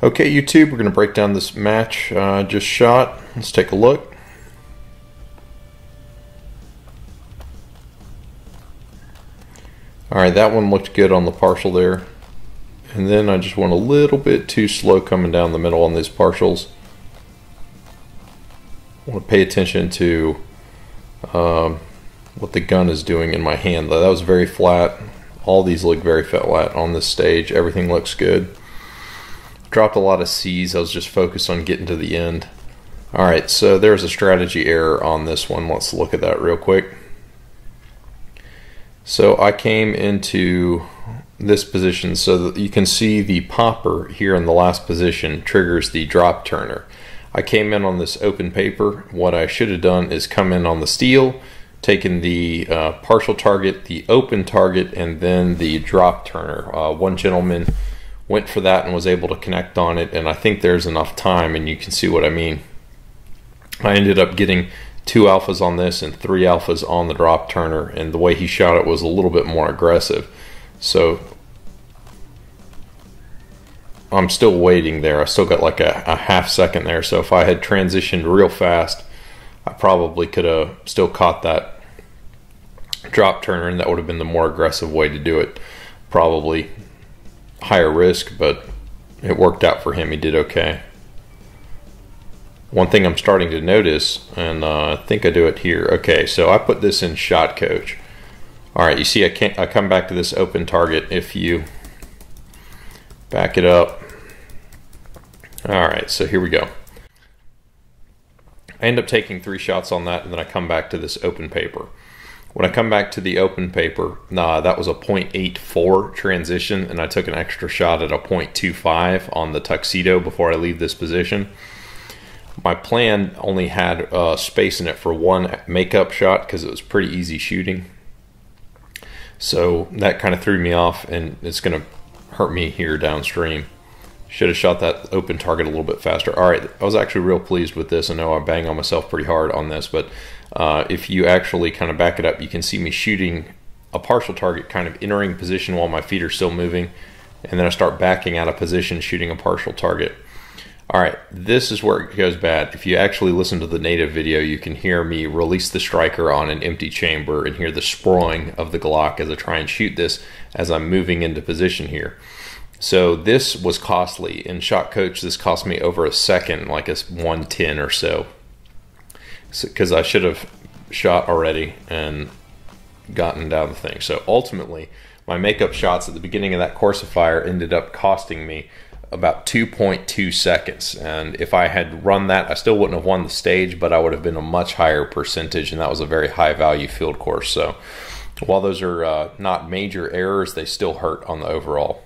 Okay, YouTube, we're going to break down this match just shot. Let's take a look. Alright, that one looked good on the partial there. And then I just went a little bit too slow coming down the middle on these partials. I want to pay attention to what the gun is doing in my hand. That was very flat. All these look very flat on this stage. Everything looks good. Dropped a lot of C's. I was just focused on getting to the end. Alright, so there's a strategy error on this one. Let's look at that real quick. So I came into this position so that you can see the popper here in the last position triggers the drop turner. I came in on this open paper. What I should have done is come in on the steel, taken the partial target, the open target, and then the drop turner. One gentleman went for that and was able to connect on it, and I think there's enough time, and you can see what I mean. I ended up getting 2 alphas on this and 3 alphas on the drop turner, and the way he shot it was a little bit more aggressive. So I'm still waiting there. I still got like a half second there, so if I had transitioned real fast, I probably could have still caught that drop turner, and that would have been the more aggressive way to do it. Probably higher risk, but it worked out for him. He did okay. One thing I'm starting to notice, and I think I do it here. Okay, so I put this in shot coach. Alright, you see I come back to this open target. If you back it up. Alright, so here we go. I end up taking 3 shots on that, and then I come back to this open paper. When I come back to the open paper, that was a .84 transition, and I took an extra shot at a .25 on the tuxedo before I leave this position. My plan only had space in it for 1 makeup shot because it was pretty easy shooting. So that kind of threw me off, and it's going to hurt me here downstream. Should have shot that open target a little bit faster. Alright, I was actually real pleased with this. I know I bang on myself pretty hard on this, but if you actually kind of back it up, you can see me shooting a partial target, kind of entering position while my feet are still moving, and then I start backing out of position, shooting a partial target. Alright, this is where it goes bad. If you actually listen to the native video, you can hear me release the striker on an empty chamber and hear the sproing of the Glock as I try and shoot this as I'm moving into position here. So this was costly. In shot coach, this cost me over a second, like a 1:10 or so. Because I should have shot already and gotten down the thing. So ultimately, my makeup shots at the beginning of that course of fire ended up costing me about 2.2 seconds. And if I had run that, I still wouldn't have won the stage, but I would have been a much higher percentage, and that was a very high value field course. So while those are not major errors, they still hurt on the overall.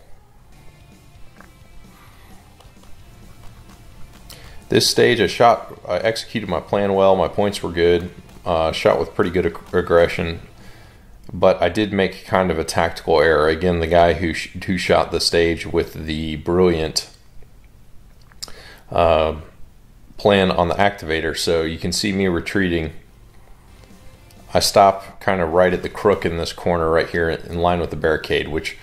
This stage I executed my plan well, my points were good, shot with pretty good aggression, but I did make kind of a tactical error. Again, the guy who shot the stage with the brilliant plan on the activator, so you can see me retreating. I stop kind of right at the crook in this corner right here in line with the barricade, which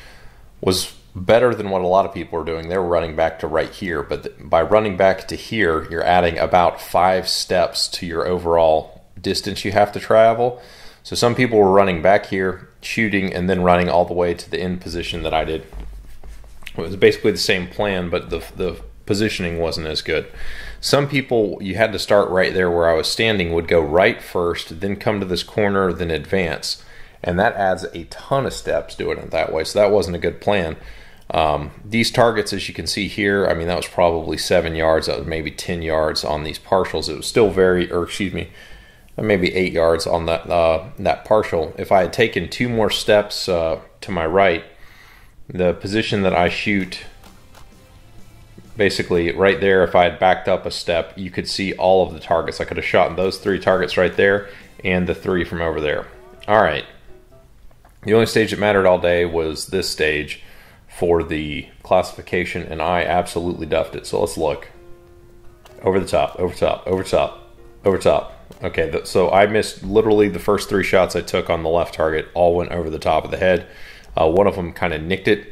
was better than what a lot of people are doing. They're running back to right here, but by running back to here, you're adding about 5 steps to your overall distance you have to travel. So some people were running back here, shooting, and then running all the way to the end position that I did. It was basically the same plan, but the positioning wasn't as good. Some people, you had to start right there where I was standing, would go right first, then come to this corner, then advance. And that adds a ton of steps doing it that way, so that wasn't a good plan. These targets, as you can see here, I mean, that was probably 7 yards, that was maybe 10 yards on these partials. It was still maybe 8 yards on that partial. If I had taken 2 more steps to my right, the position that I shoot, basically right there, if I had backed up a step, you could see all of the targets. I could have shot those 3 targets right there and the 3 from over there. Alright, the only stage that mattered all day was this stage for the classification, and I absolutely duffed it. So let's look. Over the top, over top, over top, over top. Okay, so I missed literally the first 3 shots I took on the left target, all went over the top of the head. One of them kind of nicked it,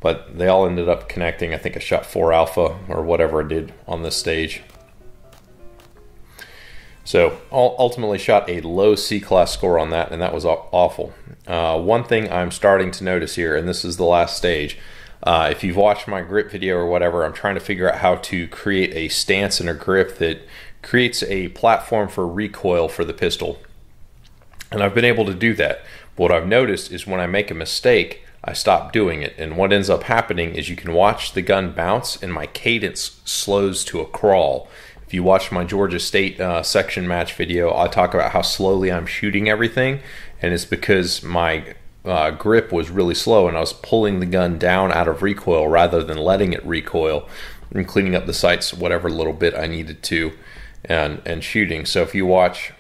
but they all ended up connecting. I think I shot 4 alpha or whatever I did on this stage. So ultimately shot a low C-class score on that, and that was awful. One thing I'm starting to notice here, and this is the last stage, if you've watched my grip video or whatever, I'm trying to figure out how to create a stance and a grip that creates a platform for recoil for the pistol. And I've been able to do that. But what I've noticed is when I make a mistake, I stop doing it. And what ends up happening is you can watch the gun bounce and my cadence slows to a crawl. If you watch my Georgia State section match video, I talk about how slowly I'm shooting everything, and it's because my grip was really slow and I was pulling the gun down out of recoil rather than letting it recoil and cleaning up the sights whatever little bit I needed to and shooting. So if you watch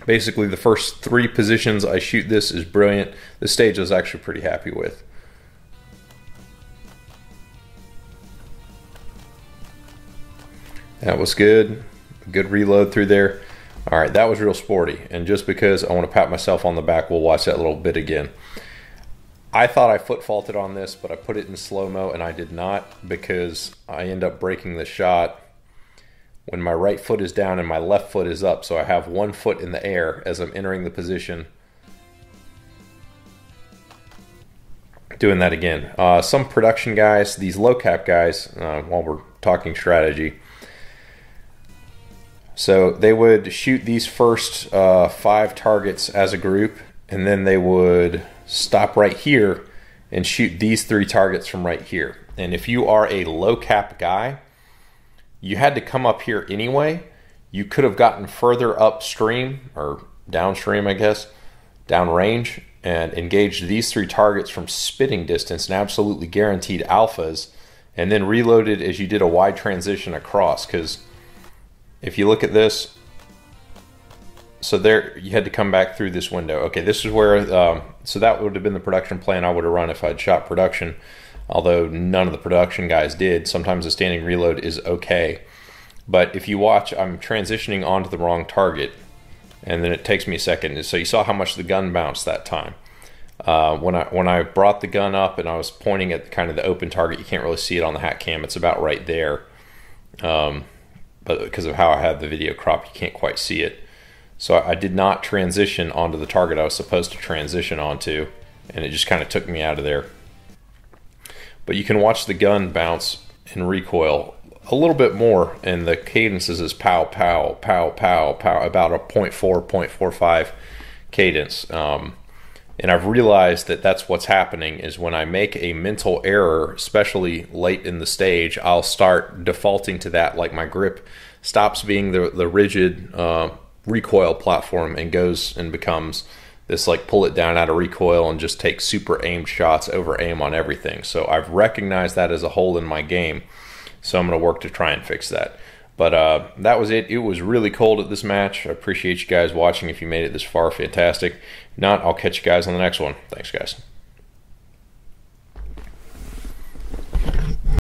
basically the first 3 positions I shoot, this is brilliant. This stage I was actually pretty happy with. That was good. Good reload through there. All right, that was real sporty. And just because I want to pat myself on the back, we'll watch that little bit again. I thought I foot faulted on this, but I put it in slow-mo, and I did not, because I end up breaking the shot when my right foot is down and my left foot is up. So I have one foot in the air as I'm entering the position. Doing that again. Some production guys, these low cap guys, while we're talking strategy, so they would shoot these first 5 targets as a group, and then they would stop right here and shoot these 3 targets from right here. And if you are a low cap guy, you had to come up here anyway. You could have gotten further upstream, or downstream I guess, downrange, and engaged these 3 targets from spitting distance and absolutely guaranteed alphas, and then reloaded as you did a wide transition across. Because if you look at this, so there you had to come back through this window. Okay, this is where, so that would have been the production plan I would have run if I'd shot production, although none of the production guys did. Sometimes a standing reload is okay. But if you watch, I'm transitioning onto the wrong target, and then it takes me a second. So you saw how much the gun bounced that time. When I brought the gun up and I was pointing at kind of the open target, you can't really see it on the hat cam. It's about right there. But because of how I had the video cropped, you can't quite see it. So I did not transition onto the target I was supposed to transition onto, and it just kind of took me out of there. But you can watch the gun bounce and recoil a little bit more, and the cadences is pow, pow, pow, pow, pow, about a 0.4, 0.45 cadence. And I've realized that that's what's happening is when I make a mental error, especially late in the stage, I'll start defaulting to that, like my grip stops being the rigid recoil platform and goes and becomes this like pull it down out of recoil and just take super aimed shots, over aim on everything. So I've recognized that as a hole in my game, so I'm going to work to try and fix that. But that was it. It was really cold at this match. I appreciate you guys watching. If you made it this far, fantastic. If not, I'll catch you guys on the next one. Thanks, guys.